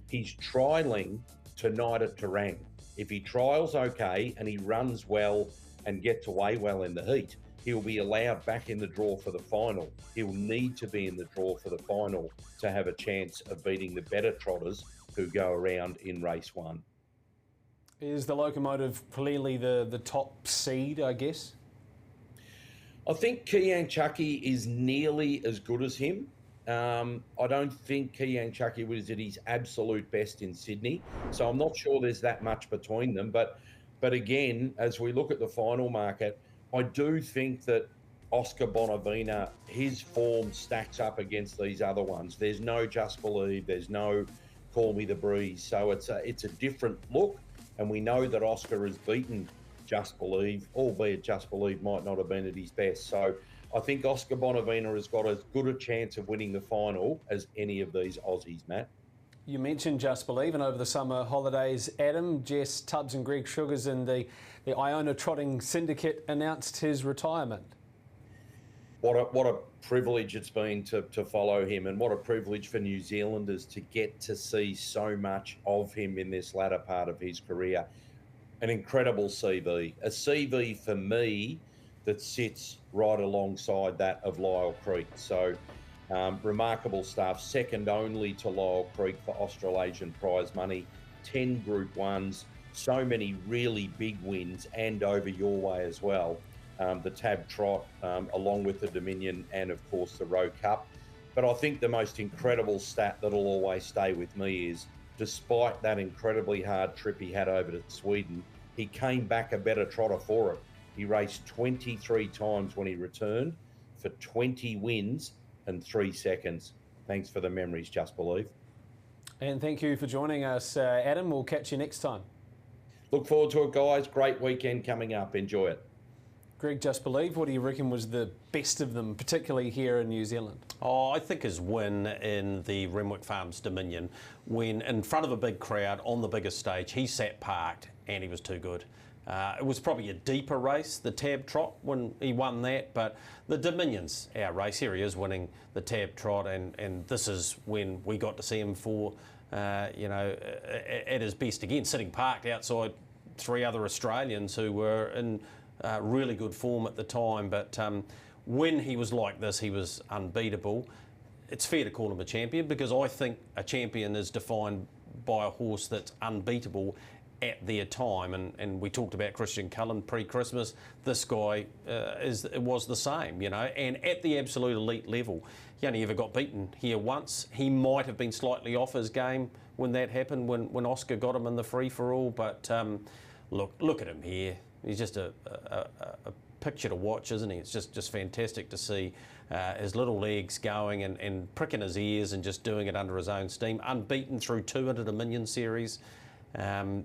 He's trialling tonight at Terang. If he trials okay and he runs well and gets away well in the heat, he'll be allowed back in the draw for the final. He'll need to be in the draw for the final to have a chance of beating the better trotters who go around in race 1. Is the Locomotive clearly the top seed, I guess? I think Kiyang Chucky is nearly as good as him. I don't think Kiyang Chucky was at his absolute best in Sydney, so I'm not sure there's that much between them. But again, as we look at the final market, I do think that Oscar Bonavena, his form stacks up against these other ones. There's no Just Believe, there's no Call Me the Breeze, so it's a different look, and we know that Oscar has beaten Just Believe, albeit Just Believe might not have been at his best. So I think Oscar Bonavena has got as good a chance of winning the final as any of these Aussies, Matt. You mentioned Just Believe, and over the summer holidays, Adam, Jess Tubbs and Greg Sugars in the Iona Trotting Syndicate announced his retirement. What a privilege it's been to follow him, and what a privilege for New Zealanders to get to see so much of him in this latter part of his career. An incredible CV, a CV for me that sits right alongside that of Lyle Creek. So remarkable stuff, second only to Lyle Creek for Australasian prize money, 10 Group 1s, so many really big wins and over your way as well. The Tab Trot, along with the Dominion and of course the Rowe Cup. But I think the most incredible stat that'll always stay with me is, despite that incredibly hard trip he had over to Sweden, he came back a better trotter for it. He raced 23 times when he returned for 20 wins and 3 seconds. Thanks for the memories, Just Believe. And thank you for joining us, Adam. We'll catch you next time. Look forward to it, guys. Great weekend coming up. Enjoy it. Greg, Just Believe, what do you reckon was the best of them, particularly here in New Zealand? Oh, I think his win in the Renwick Farms Dominion, when in front of a big crowd on the biggest stage, he sat parked and he was too good. It was probably a deeper race, the Tab Trot, when he won that, but the Dominion's our race. Here he is winning the Tab Trot, and this is when we got to see him for, at his best again, sitting parked outside 3 other Australians who were in really good form at the time. But when he was like this, he was unbeatable. It's fair to call him a champion, because I think a champion is defined by a horse that's unbeatable at their time, and we talked about Christian Cullen pre-Christmas. This guy was the same, and at the absolute elite level. He only ever got beaten here once. He might have been slightly off his game when that happened, when Oscar got him in the free-for-all, but look at him here. He's just a picture to watch, isn't he? It's just fantastic to see his little legs going and pricking his ears and just doing it under his own steam. Unbeaten through 2 Inter-Dominion series.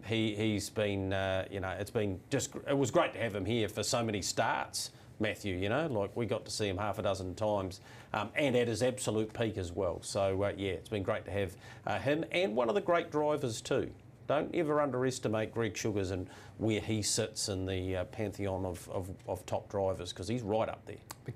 He's been, it was great to have him here for so many starts, Matthew, like we got to see him half a dozen times, and at his absolute peak as well. So, it's been great to have him, and one of the great drivers too. Don't ever underestimate Greg Sugars and where he sits in the pantheon of top drivers, because he's right up there. The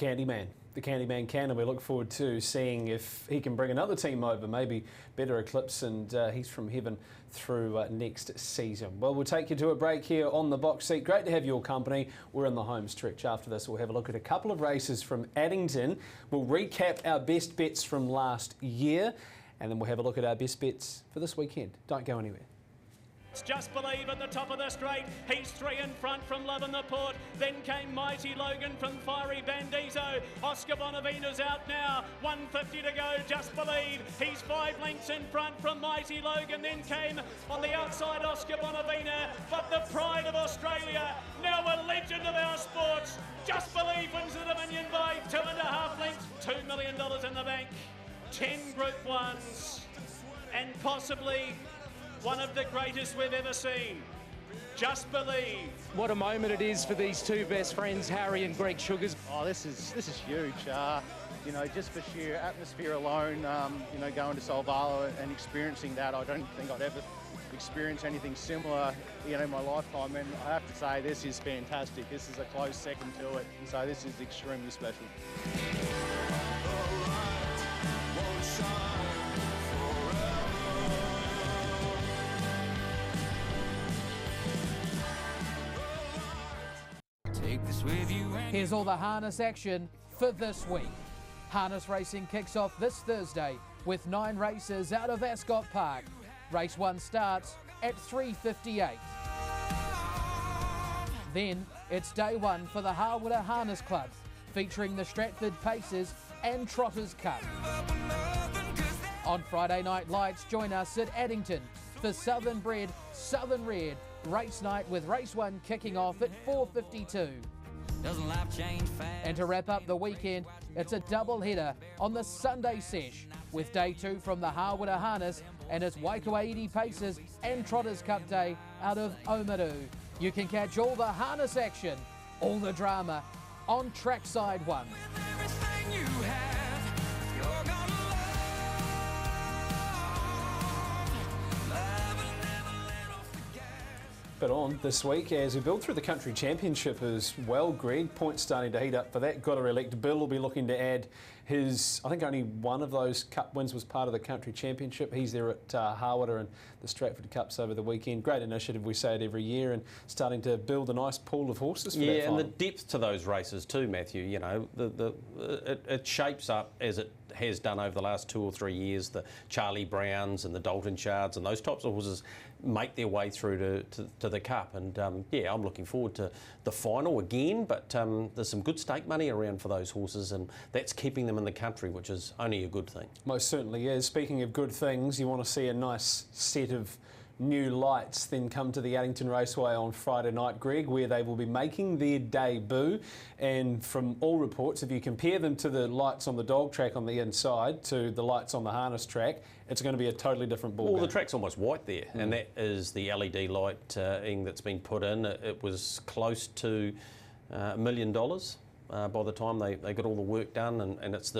Candyman can, and we look forward to seeing if he can bring another team over, maybe Better Eclipse, and he's from heaven through next season. Well, we'll take you to a break here on the box seat. Great to have your company. We're in the home stretch. After this, we'll have a look at a couple of races from Addington. We'll recap our best bets from last year, and then we'll have a look at our best bets for this weekend. Don't go anywhere. Just Believe at the top of the straight. He's 3 in front from Love in the Port. Then came Mighty Logan from Fiery Bandizo. Oscar Bonavina's out now. 150 to go. Just Believe. He's 5 lengths in front from Mighty Logan. Then came on the outside Oscar Bonavina. But the pride of Australia, now a legend of our sports. Just Believe wins the Dominion by 2.5 lengths. $2 million in the bank. 10 Group 1s. And possibly one of the greatest we've ever seen. Just Believe. What a moment it is for these two best friends, Harry and Greg Sugars. Oh, this is huge. You know, just for sheer atmosphere alone, you know, going to Solvala and experiencing that, I don't think I'd ever experience anything similar, you know, in my lifetime. And I have to say, this is fantastic. This is a close second to it. And so this is extremely special. Here's all the harness action for this week. Harness racing kicks off this Thursday with 9 races out of Ascot Park. Race 1 starts at 3:58. Then it's day 1 for the Harwood Harness Club, featuring the Stratford Pacers and Trotters Cup. On Friday Night Lights, join us at Addington for Southern Bred, Southern Red race night, with race 1 kicking off at 4:52. And to wrap up the weekend, it's a double header on the Sunday sesh, with day 2 from the Harwood Harness and its Waikawaiti Pacers and Trotters Cup Day out of Oamaru. You can catch all the harness action, all the drama on Trackside 1. But on this week, as we build through the country championship as well, Greg, points starting to heat up for that. Got to elect. Bill will be looking to add his, I think only one of those cup wins was part of the country championship. He's there at Harwood and the Stratford Cups over the weekend. Great initiative, we say it every year, and starting to build a nice pool of horses for that final. And the depth to those races too, Matthew. You know, it shapes up as it has done over the last 2 or 3 years. The Charlie Browns and the Dalton Shards and those types of horses make their way through to the Cup. And yeah, I'm looking forward to the final again, but there's some good stake money around for those horses, and that's keeping them in the country, which is only a good thing. Most certainly is. Speaking of good things, you want to see a nice set of new lights, then come to the Addington Raceway on Friday night, Greg, where they will be making their debut. And from all reports, if you compare them to the lights on the dog track on the inside to the lights on the harness track, it's going to be a totally different ball. Well, the track's almost white there, and that is the LED lighting that's been put in. It was close to $1 million by the time they got all the work done, and it's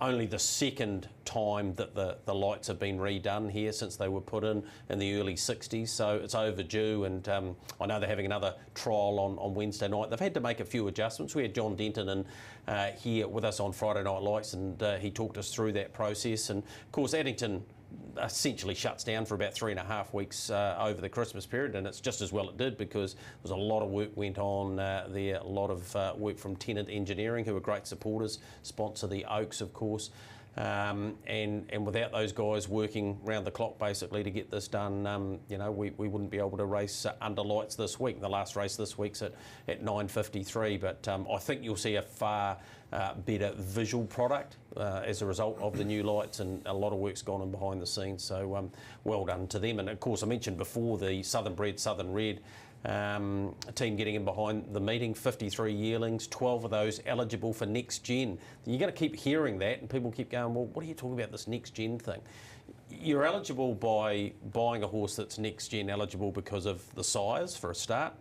only the second time that the lights have been redone here since they were put in the early 60s, so it's overdue. And I know they're having another trial on Wednesday night. They've had to make a few adjustments. We had John Denton in here with us on Friday Night Lights, and he talked us through that process. And of course, Addington essentially shuts down for about 3.5 weeks over the Christmas period, and it's just as well it did, because there's a lot of work went on there, a lot of work from Tennant Engineering, who are great supporters, sponsor the Oaks, of course. And without those guys working round the clock basically to get this done, you know, we wouldn't be able to race under lights this week. The last race this week's at 9:53, but I think you'll see a far better visual product as a result of the new lights, and a lot of work's gone on behind the scenes, so well done to them. And of course, I mentioned before the Southern Bred, Southern Red team getting in behind the meeting, 53 yearlings, 12 of those eligible for next gen. You're going to keep hearing that, and people keep going, well, what are you talking about, this next gen thing? You're eligible by buying a horse that's next gen eligible because of the sires, for a start.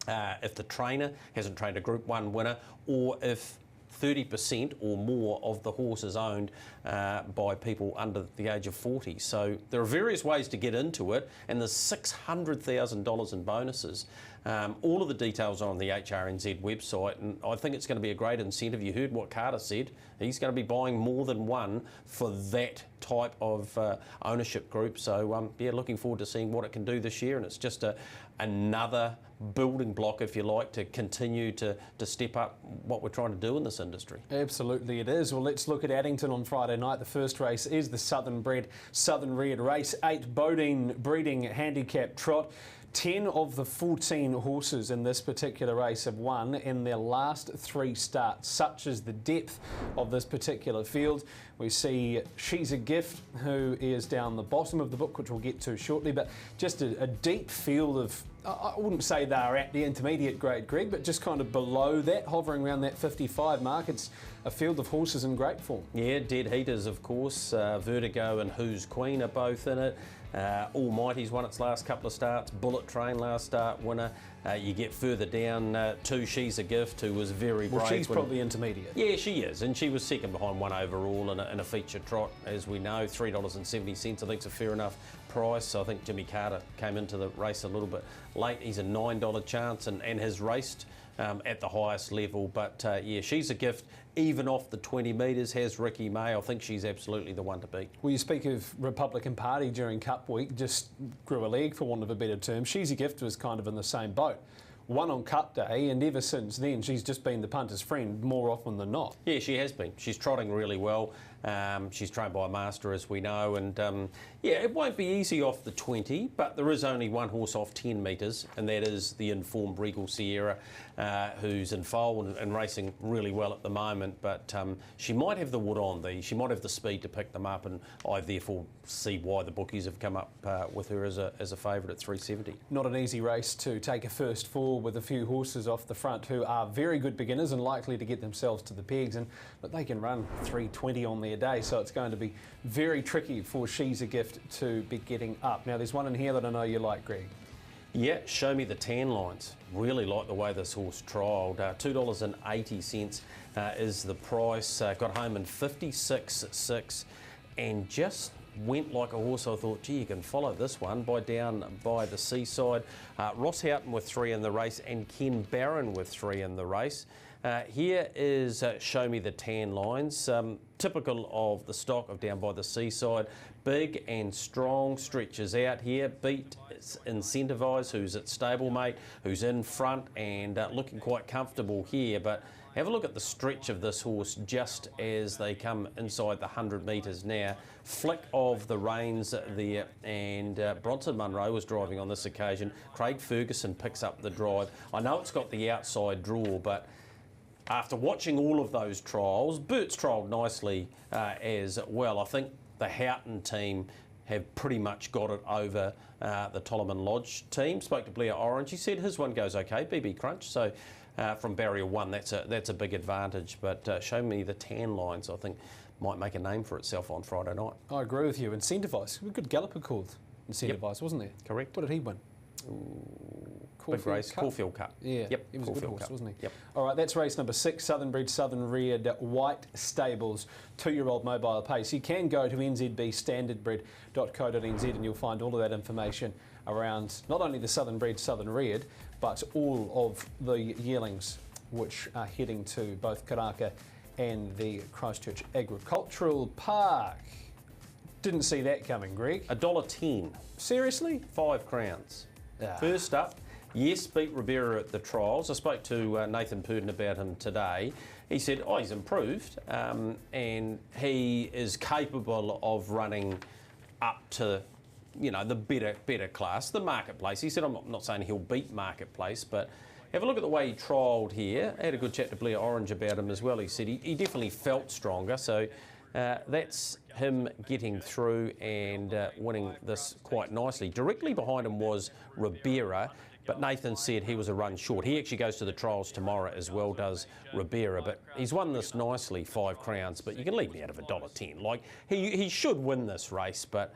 If the trainer hasn't trained a Group 1 winner, or if 30% or more of the horse is owned by people under the age of 40. So there are various ways to get into it, and there's $600,000 in bonuses All of the details are on the HRNZ website, and I think it's going to be a great incentive. You heard what Carter said. He's going to be buying more than one for that type of ownership group. So, yeah, looking forward to seeing what it can do this year, and it's just another building block, if you like, to continue to step up what we're trying to do in this industry. Absolutely it is. Well, let's look at Addington on Friday night. The first race is the Southern Bred, Southern Reared race. 8 Bodine breeding handicap trot. 10 of the 14 horses in this particular race have won in their last 3 starts. Such is the depth of this particular field. We see She's a Gift, who is down the bottom of the book, which we'll get to shortly, but just a deep field of, I wouldn't say they're at the intermediate grade, Greg, but just kind of below that, hovering around that 55 mark. It's a field of horses in great form. Yeah, dead heaters, of course. Vertigo and Who's Queen are both in it. Almighty's won its last couple of starts. Bullet Train last start winner. You get further down to She's a Gift, who was very brave. Well, she's probably intermediate. Yeah, she is, and she was second behind 1 overall in a feature trot, as we know. $3.70, I think, is a fair enough price. I think Jimmy Carter came into the race a little bit late. He's a $9 chance and has raced at the highest level. But yeah, She's a Gift, even off the 20 metres, has Ricky May. I think she's absolutely the one to beat. Well, you speak of Republican Party during Cup Week, just grew a leg, for want of a better term. She's a Gift was kind of in the same boat. Won on Cup Day, and ever since then she's just been the punter's friend more often than not. Yeah, she has been. She's trotting really well. She's trained by a master, as we know, and yeah, it won't be easy off the 20, but there is only one horse off 10 metres, and that is the informed Regal Sierra, who's in foal and racing really well at the moment, but she might have the wood on she might have the speed to pick them up, and I therefore see why the bookies have come up with her as a favourite at 370. Not an easy race to take a first fall with a few horses off the front who are very good beginners and likely to get themselves to the pegs, but they can run 320 on their day, so it's going to be very tricky for She's a Gift to be getting up. Now, there's one in here that I know you like, Greg. Yeah, Show Me the Tan Lines. Really like the way this horse trialled. $2.80 is the price. Got home in 56.6 and just went like a horse. I thought, gee, you can follow this one down by the seaside. Ross Houghton with 3 in the race and Ken Barron with 3 in the race. Here is Show Me the Tan Lines, typical of the stock of down by the seaside. Big and strong stretches out here. Beat Incentivise, who's at stablemate, who's in front and looking quite comfortable here. But have a look at the stretch of this horse just as they come inside the 100 metres now. Flick of the reins there, and Bronson Munro was driving on this occasion. Craig Ferguson picks up the drive. I know it's got the outside draw, but after watching all of those trials, Bert's trialled nicely as well. I think the Houghton team have pretty much got it over the Tolliman Lodge team. Spoke to Blair Orange. He said his one goes okay, BB Crunch. So from barrier 1, that's a big advantage. But Show Me the Tan Lines, I think, might make a name for itself on Friday night. I agree with you. Incentivise. A good galloper called Incentivise, wasn't there? Correct. What did he win? Big race, Caulfield Cup. Yeah, yep. He was a good horse, wasn't he? Yep. All right, that's race number 6, Southern Bred, Southern Reared, White Stables, 2-year-old mobile pace. You can go to nzbstandardbred.co.nz and you'll find all of that information around not only the Southern Bred, Southern Reared, but all of the yearlings which are heading to both Karaka and the Christchurch Agricultural Park. Didn't see that coming, Greg. $1.10. Seriously? 5 crowns. Ah. First up, yes, beat Ribera at the trials. I spoke to Nathan Purdon about him today. He said, he's improved and he is capable of running up to, the better class, the Marketplace. He said, I'm not saying he'll beat Marketplace, but have a look at the way he trialled here. I had a good chat to Blair Orange about him as well. He said he definitely felt stronger, so that's him getting through and winning this quite nicely. Directly behind him was Ribera, but Nathan said he was a run short. He actually goes to the trials tomorrow as well, does Ribera, but he's won this nicely, 5 crowns, but you can leave me out of $1.10. Like, he should win this race, but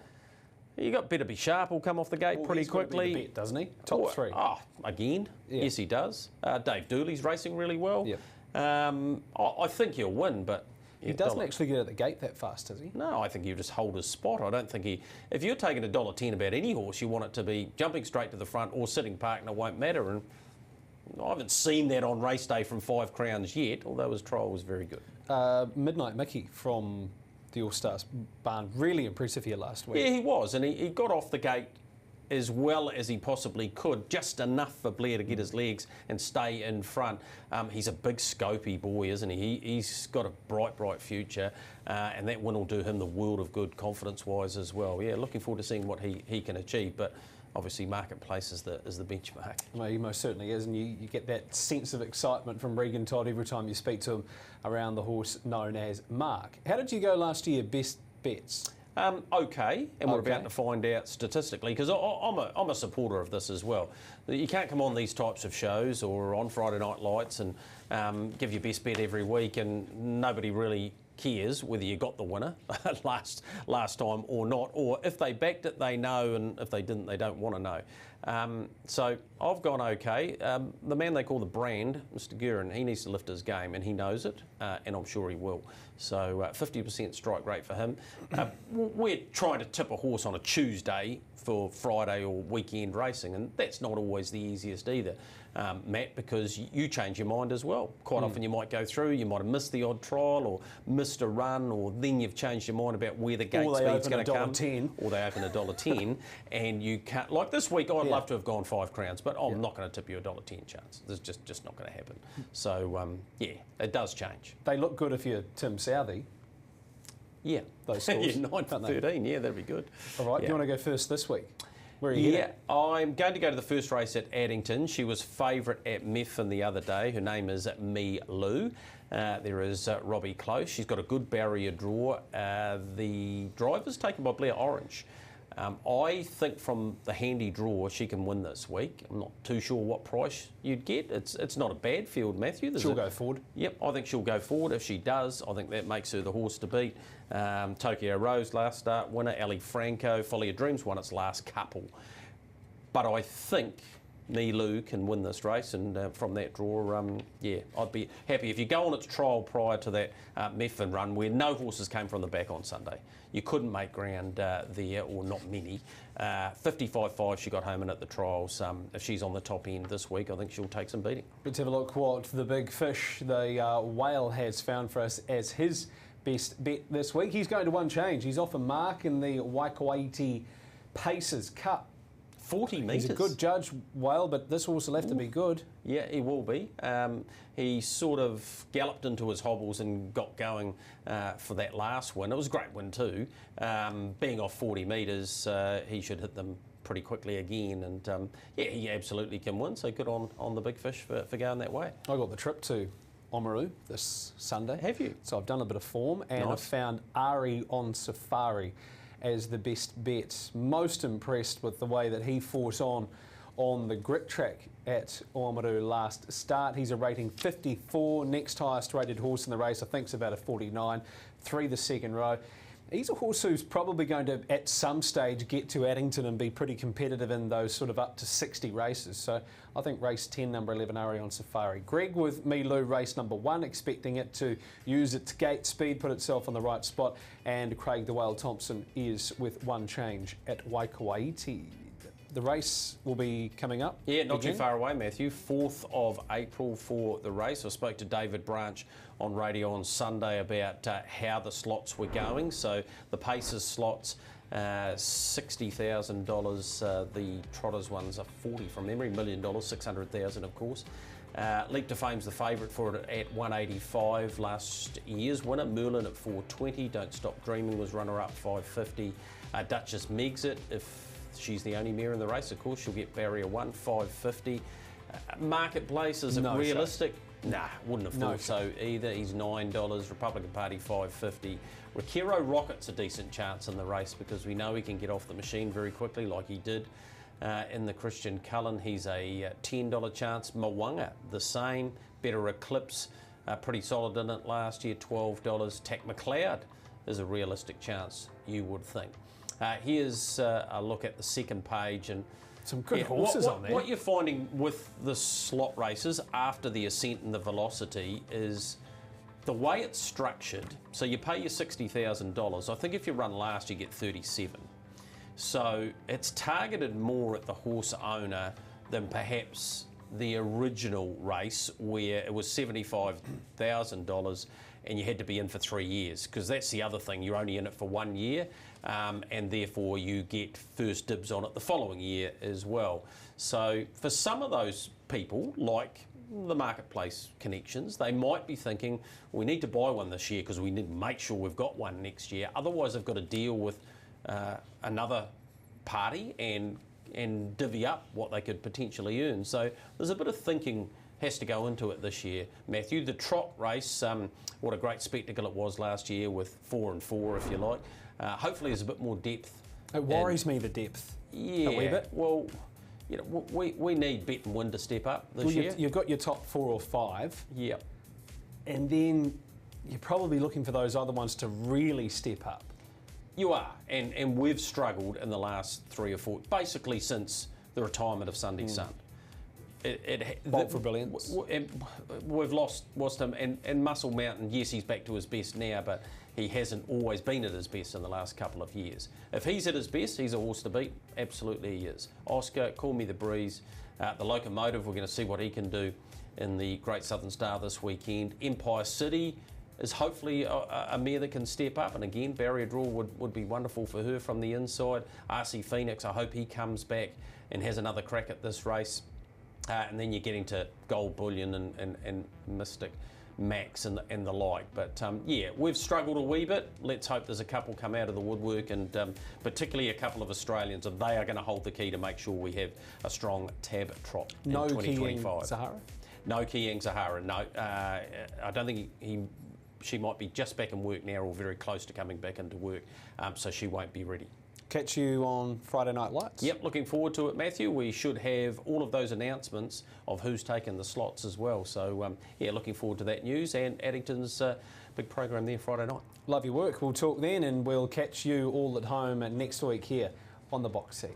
you got Better Be Sharp will come off the gate pretty quickly. Bet, doesn't he? Top 3. Again? Yeah. Yes, he does. Dave Dooley's racing really well. Yep. I think he'll win, but He doesn't actually get at the gate that fast, does he? No, I think you just hold his spot. I don't think if you're taking $1.10 about any horse, you want it to be jumping straight to the front or sitting park, and it won't matter. And I haven't seen that on race day from 5 Crowns yet, although his trial was very good. Midnight Mickey from the All Stars barn, really impressive here last week. Yeah, he was, and he got off the gate as well as he possibly could, just enough for Blair to get his legs and stay in front. He's a big scopy boy, isn't he? He's got a bright, bright future, and that win will do him the world of good confidence-wise as well. Yeah, looking forward to seeing what he can achieve, but obviously marketplace is the benchmark. Well, he most certainly is, and you get that sense of excitement from Regan Todd every time you speak to him around the horse known as Mark. How did you go last year, best bets? Okay, and we're about to find out statistically, because I'm a supporter of this as well. You can't come on these types of shows or on Friday Night Lights and give your best bet every week, and nobody really cares whether you got the winner last time or not, or if they backed it they know, and if they didn't they don't want to know. So I've gone okay. The man they call the brand, Mr. Guerin, he needs to lift his game, and he knows it, and I'm sure he will. So 50% strike rate for him. We're trying to tip a horse on a Tuesday for Friday or weekend racing, and that's not always the easiest either, Matt, because you change your mind as well. Quite often you might go through, you might have missed the odd trial or missed a run, or then you've changed your mind about where the gate speed's going to come. Or they open $1.10 and you can't. Like this week, I'd love to have gone 5 Crowns, but I'm not going to tip you $1.10 chance. There's just not going to happen. So, yeah, it does change. They look good if you're Tim Southey. Yeah. Those scores. 9 for 13, yeah, that'd be good. All right, do you want to go first this week? Where are you heading? I'm going to go to the first race at Addington. She was favourite at Methven the other day. Her name is Me Lou. There is Robbie Close. She's got a good barrier draw. The driver's taken by Blair Orange. I think from the handy draw she can win this week. I'm not too sure what price you'd get. It's not a bad field, Matthew. She'll go forward. Yep, I think she'll go forward. If she does, I think that makes her the horse to beat. Tokyo Rose last start winner. Ali Franco, Folly of Dreams won its last couple. But I think Nilu can win this race, and from that draw, yeah, I'd be happy. If you go on its trial prior to that Methven run, where no horses came from the back on Sunday, you couldn't make ground there, or not many. 55.5 she got home in at the trials. If she's on the top end this week, I think she'll take some beating. Let's have a look what the big fish, the whale, has found for us as his best bet this week. He's going to one change. He's off a mark in the Waikawaiti Pacers Cup. 40 metres. He's a good judge, Whale, but this horse will have to be good. Yeah, he will be. He sort of galloped into his hobbles and got going for that last win. It was a great win too. Being off 40 metres, he should hit them pretty quickly again, and yeah, he absolutely can win. So good on the big fish for going that way. I got the trip to Oamaru this Sunday. Have you? So I've done a bit of form, and I've found Ari on Safari as the best bet. Most impressed with the way that he fought on the grit track at Oamaru last start. He's a rating 54, next highest rated horse in the race, I think, is about a 49, 3 the second row. He's a horse who's probably going to, at some stage, get to Addington and be pretty competitive in those sort of up to 60 races. So I think race 10, number 11, Ari on Safari. Greg with Me Lou, race number 1, expecting it to use its gate speed, put itself on the right spot. And Craig the Whale Thompson is with one change at Waikawaiti. The race will be coming up. Yeah, not too far away, Matthew. 4th of April for the race. I spoke to David Branch on radio on Sunday about how the slots were going. So the Pacers slots, $60,000. The Trotters ones are 40 from memory, $1 million, 600,000 of course. Leap to Fame's the favourite for it at 185. Last year's winner, Merlin at 420. Don't Stop Dreaming was runner-up 550. Duchess Megs it. If she's the only mare in the race, of course, she'll get barrier 1, 550. Marketplace, is it realistic? Nah, wouldn't have thought so either. He's $9. Republican Party 550. Rakiro Rocket's a decent chance in the race because we know he can get off the machine very quickly, like he did in the Christian Cullen. He's a $10 chance. Mwanga, the same. Better Eclipse, pretty solid in it last year, $12. Tack McLeod is a realistic chance, you would think. Here's a look at the second page, and some good horses on there. What you're finding with the slot races after the Ascent and the Velocity is the way it's structured, so you pay your $60,000. I think if you run last, you get 37. So it's targeted more at the horse owner than perhaps the original race where it was $75,000 and you had to be in for 3 years, because that's the other thing, you're only in it for 1 year, and therefore you get first dibs on it the following year as well. So for some of those people, like the marketplace connections, they might be thinking, we need to buy one this year because we need to make sure we've got one next year, otherwise they've got to deal with another party and divvy up what they could potentially earn. So there's a bit of thinking has to go into it this year, Matthew. The trot race, what a great spectacle it was last year with 4 and 4, if you like. Hopefully there's a bit more depth. It worries me, the depth. Yeah, a wee bit. Well, you know, we need Bet and Win to step up this year. You've got your top 4 or 5. Yep. And then you're probably looking for those other ones to really step up. You are, and we've struggled in the last 3 or 4, basically since the retirement of Sunday Sun. Bolt for Brilliance. We've lost him, and Muscle Mountain, yes, he's back to his best now, but he hasn't always been at his best in the last couple of years. If he's at his best, he's a horse to beat. Absolutely he is. Oscar, Call Me the Breeze, the Locomotive, we're going to see what he can do in the Great Southern Star this weekend. Empire City is hopefully a mare that can step up, and again, Barrier Draw would be wonderful for her from the inside. RC Phoenix, I hope he comes back and has another crack at this race. And then you're getting to Gold Bullion and Mystic Max and the like. But yeah, we've struggled a wee bit. Let's hope there's a couple come out of the woodwork, and particularly a couple of Australians, and they are going to hold the key to make sure we have a strong tab trot in 2025. Sahara? No Kiang Sahara, no. I don't think she might be just back in work now or very close to coming back into work, so she won't be ready. Catch you on Friday Night Lights. Yep, looking forward to it, Matthew. We should have all of those announcements of who's taken the slots as well. So, yeah, looking forward to that news, and Addington's big program there Friday night. Love your work. We'll talk then, and we'll catch you all at home next week here on The Box Seat.